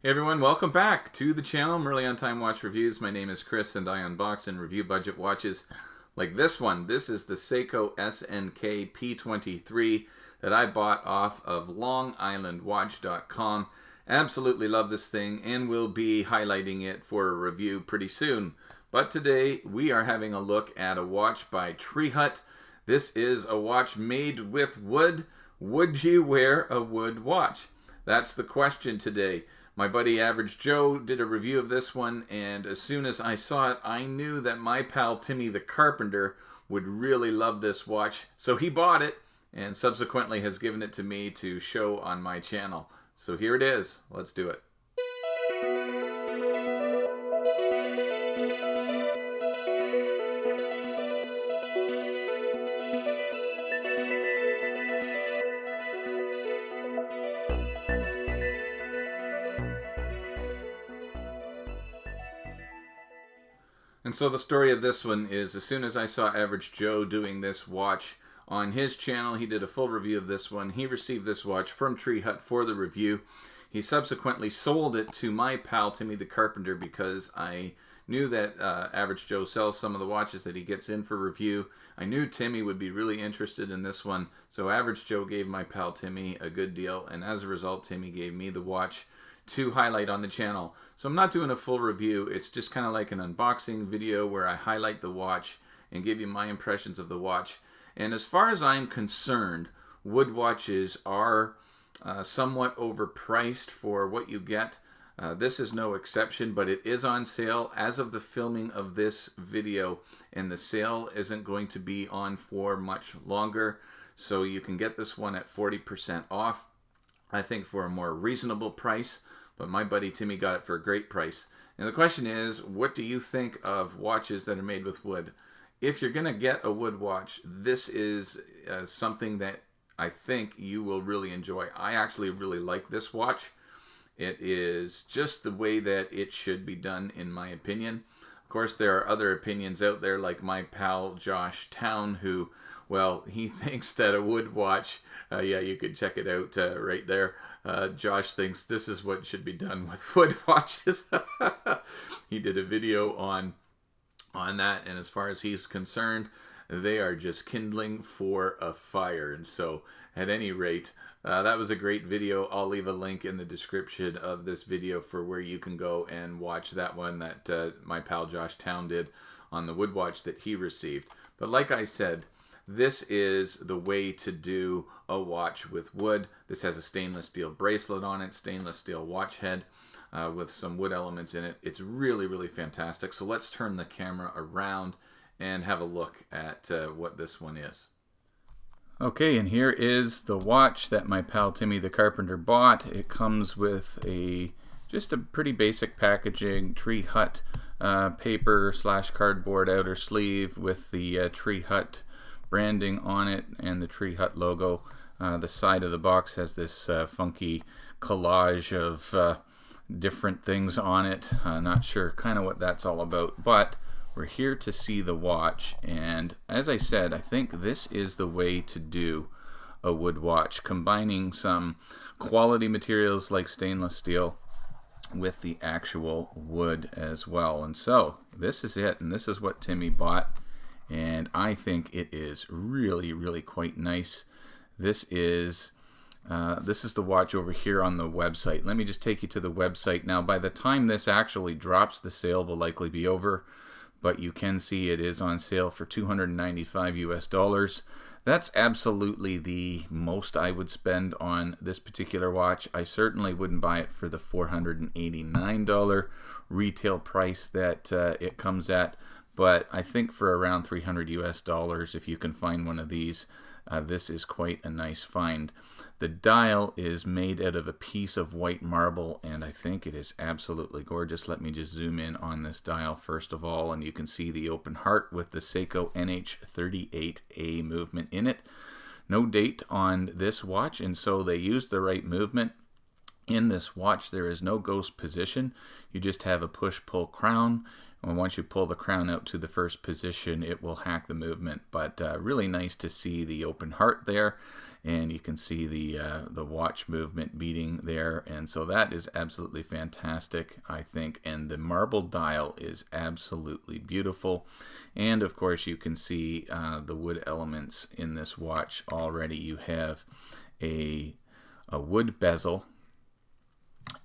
Hey everyone, welcome back to the channel, I'm Early On Time Watch Reviews. My name is Chris and I unbox and review budget watches like this one. This is the Seiko SNK P23 that I bought off of LongIslandWatch.com. Absolutely love this thing and will be highlighting it for a review pretty soon. But today we are having a look at a watch by Treehut. This is a watch made with wood. Would you wear a wood watch? That's the question today. My buddy Average Joe did a review of this one, and as soon as I saw it, I knew that my pal Timmie the Carpenter would really love this watch. So he bought it, and subsequently has given it to me to show on my channel. So here it is. Let's do it. And so the story of this one is, as soon as I saw Average Joe doing this watch on his channel, he did a full review of this one. He received this watch from Treehut for the review. He subsequently sold it to my pal Timmie the Carpenter because I knew that Average Joe sells some of the watches that he gets in for review. I knew Timmie would be really interested in this one, so Average Joe gave my pal Timmie a good deal, and as a result, Timmie gave me the watch to highlight on the channel. So I'm not doing a full review, it's just kind of like an unboxing video where I highlight the watch and give you my impressions of the watch. And as far as I'm concerned, wood watches are somewhat overpriced for what you get. This is no exception, but it is on sale as of the filming of this video, and the sale isn't going to be on for much longer. So you can get this one at 40% off, I think, for a more reasonable price. But my buddy Timmie got it for a great price. And the question is, what do you think of watches that are made with wood? If you're going to get a wood watch, this is something that I think you will really enjoy. I actually really like this watch. It is just the way that it should be done, in my opinion. Of course, there are other opinions out there, like my pal Josh Town, who, well, he thinks that a wood watch, yeah, you could check it out right there. Josh thinks this is what should be done with wood watches. He did a video on that, and as far as he's concerned, they are just kindling for a fire. And so, at any rate, that was a great video. I'll leave a link in the description of this video for where you can go and watch that one that my pal Josh Town did on the wood watch that he received. But like I said, this is the way to do a watch with wood. This has a stainless steel bracelet on it, stainless steel watch head with some wood elements in it. It's really, really fantastic. So let's turn the camera around and have a look at what this one is. Okay, and here is the watch that my pal Timmie the Carpenter bought. It comes with just a pretty basic packaging, Treehut paper / cardboard outer sleeve with the Treehut branding on it and the Treehut logo. The side of the box has this funky collage of different things on it. Not sure kind of what that's all about, but we're here to see the watch, and as I said, I think this is the way to do a wood watch, combining some quality materials like stainless steel with the actual wood as well. And so this is it, and this is what Timmie bought, and I think it is really, really quite nice. This is the watch over here on the website. Let me just take you to the website now. By the time this actually drops, the sale will likely be over, but you can see it is on sale for $295 US. That's absolutely the most I would spend on this particular watch. I certainly wouldn't buy it for the $489 retail price that it comes at, but I think for around $300 US, if you can find one of these, this is quite a nice find. The dial is made out of a piece of white marble, and I think it is absolutely gorgeous. Let me just zoom in on this dial first of all, and you can see the open heart with the Seiko NH38A movement in it. No date on this watch, and so they used the right movement. In this watch, there is no ghost position. You just have a push-pull crown And once you pull the crown out to the first position, it will hack the movement. But really nice to see the open heart there, and you can see the watch movement beating there, and so that is absolutely fantastic, I think. And the marble dial is absolutely beautiful, and of course you can see the wood elements in this watch already. You have a wood bezel,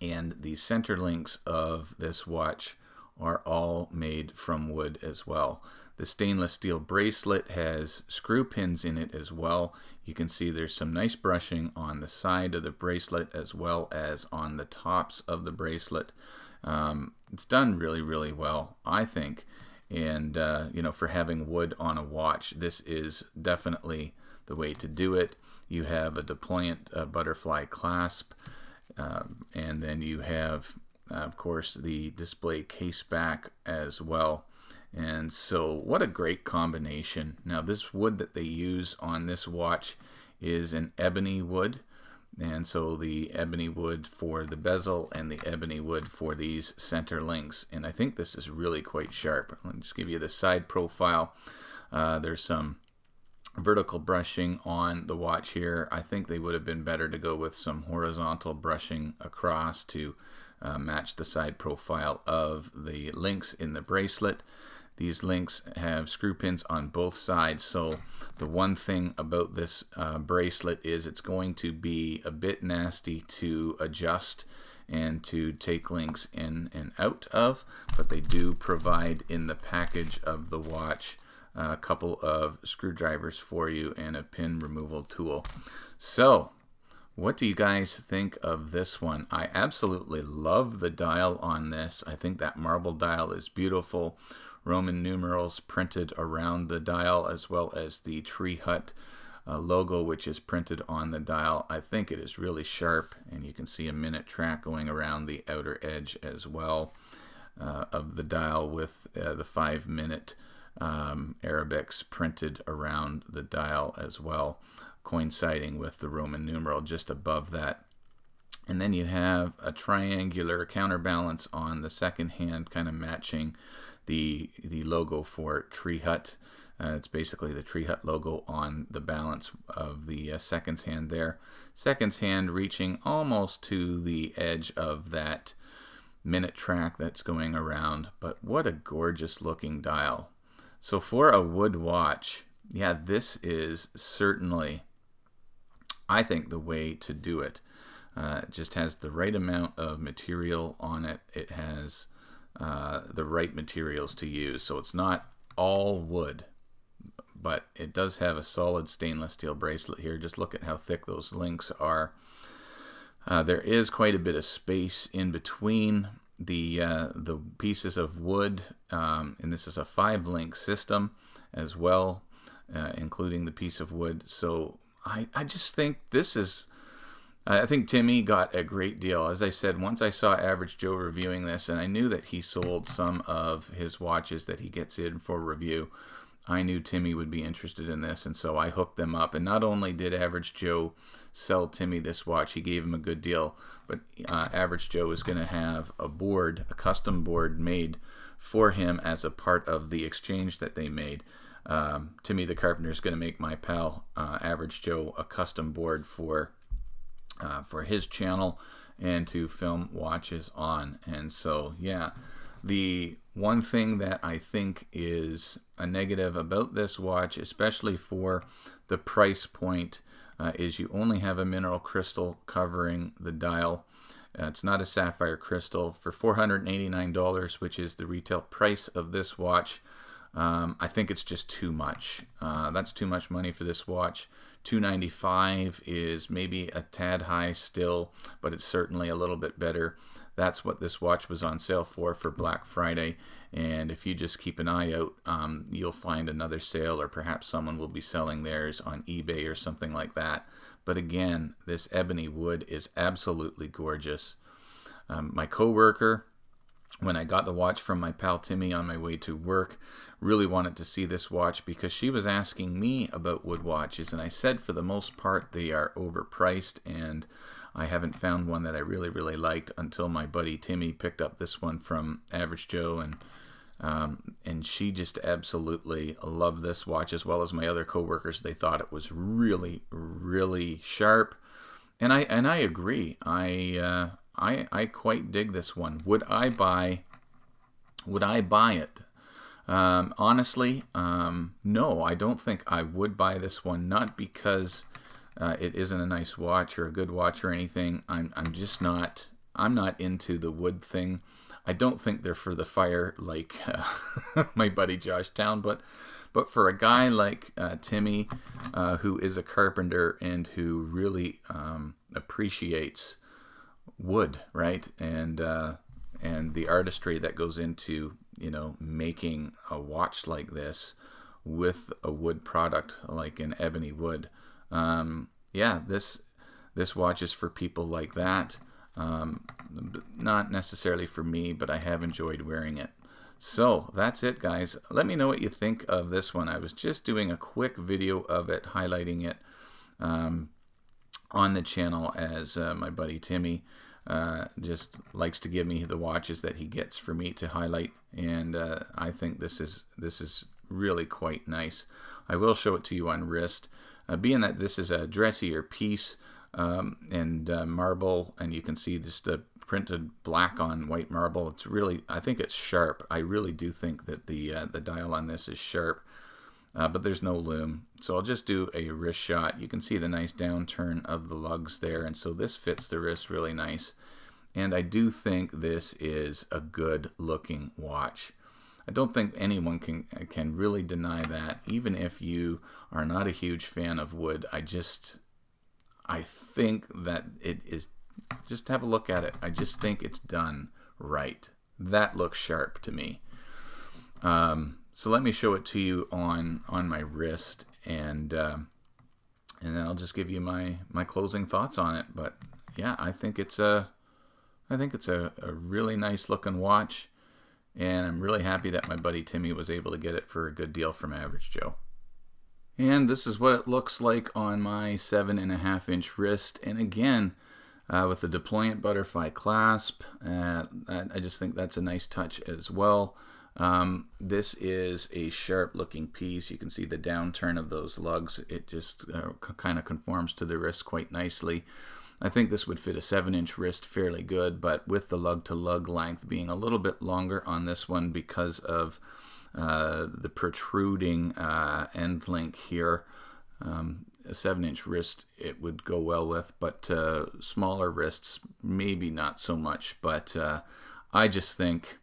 and the center links of this watch are all made from wood as well. The stainless steel bracelet has screw pins in it as well. You can see there's some nice brushing on the side of the bracelet as well as on the tops of the bracelet. It's done really, really well, I think. And you know, for having wood on a watch, this is definitely the way to do it. You have a deployant butterfly clasp, and then you have, of course, the display case back as well. And so what a great combination. Now this wood that they use on this watch is an ebony wood, and so the ebony wood for the bezel and the ebony wood for these center links, and I think this is really quite sharp. Let me just give you the side profile. There's some vertical brushing on the watch here. I think they would have been better to go with some horizontal brushing across to match the side profile of the links in the bracelet. These links have screw pins on both sides, so the one thing about this bracelet is it's going to be a bit nasty to adjust and to take links in and out of, but they do provide in the package of the watch a couple of screwdrivers for you and a pin removal tool. So what do you guys think of this one? I absolutely love the dial on this. I think that marble dial is beautiful. Roman numerals printed around the dial, as well as the Treehut logo, which is printed on the dial. I think it is really sharp, and you can see a minute track going around the outer edge as well of the dial, with the 5-minute Arabics printed around the dial as well, coinciding with the Roman numeral just above that. And then you have a triangular counterbalance on the second hand, kind of matching the logo for Treehut. It's basically the Treehut logo on the balance of the seconds hand there. Seconds hand reaching almost to the edge of that minute track that's going around. But what a gorgeous looking dial. So for a wood watch, yeah, this is certainly, I think, the way to do it. It just has the right amount of material on it. It has the right materials to use. So it's not all wood, but it does have a solid stainless steel bracelet here. Just look at how thick those links are. There is quite a bit of space in between the pieces of wood, and this is a 5-link system as well, including the piece of wood. So I just think this is, I think Timmie got a great deal. As I said, once I saw Average Joe reviewing this, and I knew that he sold some of his watches that he gets in for review, I knew Timmie would be interested in this, and so I hooked them up. And not only did Average Joe sell Timmie this watch, he gave him a good deal, but Average Joe is going to have a board, a custom board made for him as a part of the exchange that they made. Timmie the Carpenter is going to make my pal Average Joe a custom board for his channel and to film watches on. And so, yeah, the one thing that I think is a negative about this watch, especially for the price point, is you only have a mineral crystal covering the dial. It's not a sapphire crystal. For $489, which is the retail price of this watch, I think it's just too much. That's too much money for this watch. $295 is maybe a tad high still, but it's certainly a little bit better. That's what this watch was on sale for Black Friday, and if you just keep an eye out, you'll find another sale, or perhaps someone will be selling theirs on eBay or something like that. But again, this ebony wood is absolutely gorgeous. My coworker, when I got the watch from my pal Timmie on my way to work, really wanted to see this watch because she was asking me about wood watches, and I said for the most part they are overpriced, and I haven't found one that I really liked until my buddy Timmie picked up this one from Average Joe, and And she just absolutely loved this watch, as well as my other coworkers. They thought it was really, really sharp, and I agree. I quite dig this one. Would I buy it? Honestly, no, I don't think I would buy this one. Not because it isn't a nice watch or a good watch or anything. I'm just not. I'm not into the wood thing. I don't think they're for the fire like my buddy Josh Town, but for a guy like Timmie, who is a carpenter and who really appreciates wood, right, and the artistry that goes into, you know, making a watch like this with a wood product like an ebony wood. Yeah, this watch is for people like that. Not necessarily for me, but I have enjoyed wearing it. So that's it, guys. Let me know what you think of this one. I was just doing a quick video of it, highlighting it on the channel, as my buddy Timmie just likes to give me the watches that he gets for me to highlight, and I think this is really quite nice. I will show it to you on wrist, being that this is a dressier piece. And marble, and you can see just the printed black on white marble. It's really, I think it's sharp. I really do think that the dial on this is sharp, but there's no lume. So I'll just do a wrist shot. You can see the nice downturn of the lugs there, and so this fits the wrist really nice. And I do think this is a good looking watch. I don't think anyone can really deny that, even if you are not a huge fan of wood. I think that it is, just have a look at it. I just think it's done right. That looks sharp to me. So let me show it to you on my wrist, and then I'll just give you my closing thoughts on it. But yeah, I think it's a really nice looking watch, and I'm really happy that my buddy Timmie was able to get it for a good deal from Average Joe. And this is what it looks like on my 7.5-inch wrist. And again, with the deployant butterfly clasp, I just think that's a nice touch as well. This is a sharp looking piece. You can see the downturn of those lugs. It just kind of conforms to the wrist quite nicely. I think this would fit a 7-inch wrist fairly good, but with the lug to lug length being a little bit longer on this one because of the protruding end link here, a 7-inch wrist it would go well with, but smaller wrists maybe not so much. But I just think,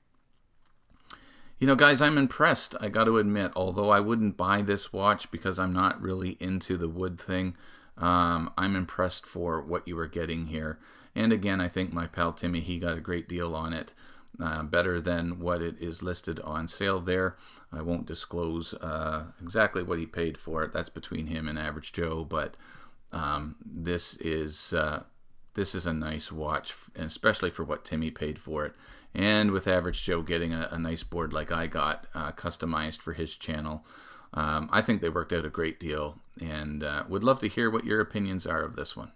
you know, guys, I'm impressed, I got to admit. Although I wouldn't buy this watch because I'm not really into the wood thing, I'm impressed for what you were getting here. And again, I think my pal Timmie, he got a great deal on it. Better than what it is listed on sale there. I won't disclose exactly what he paid for it. That's between him and Average Joe. But this is a nice watch, and especially for what Timmie paid for it. And with Average Joe getting a nice board like I got, customized for his channel, I think they worked out a great deal. And would love to hear what your opinions are of this one.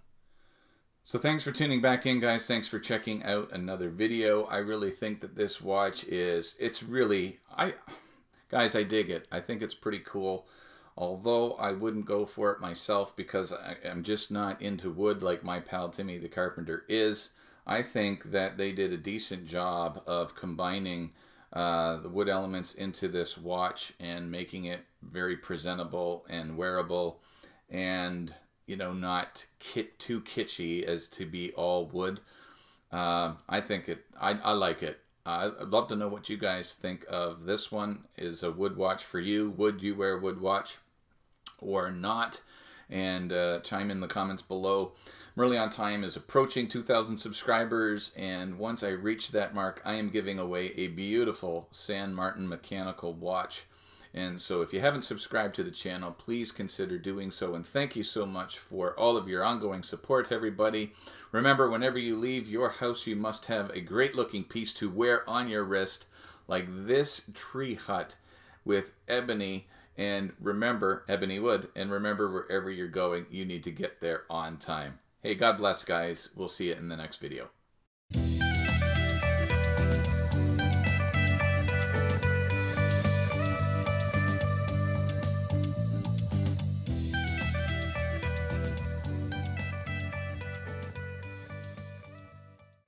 So thanks for tuning back in, guys. Thanks for checking out another video. I really think that this watch guys, I dig it. I think it's pretty cool. Although I wouldn't go for it myself because I'm just not into wood like my pal Timmie the carpenter is. I think that they did a decent job of combining the wood elements into this watch and making it very presentable and wearable, and you know, not too kitschy as to be all wood. I think I like it. I'd love to know what you guys think of this one. Is a wood watch for you? Would you wear a wood watch or not? And chime in the comments below. Merely on Time is approaching 2,000 subscribers, and once I reach that mark, I am giving away a beautiful San Martin mechanical watch. And so if you haven't subscribed to the channel, please consider doing so. And thank you so much for all of your ongoing support, everybody. Remember, whenever you leave your house, you must have a great looking piece to wear on your wrist, like this Treehut with ebony. And remember, ebony wood. And remember, wherever you're going, you need to get there on time. Hey, God bless, guys. We'll see you in the next video.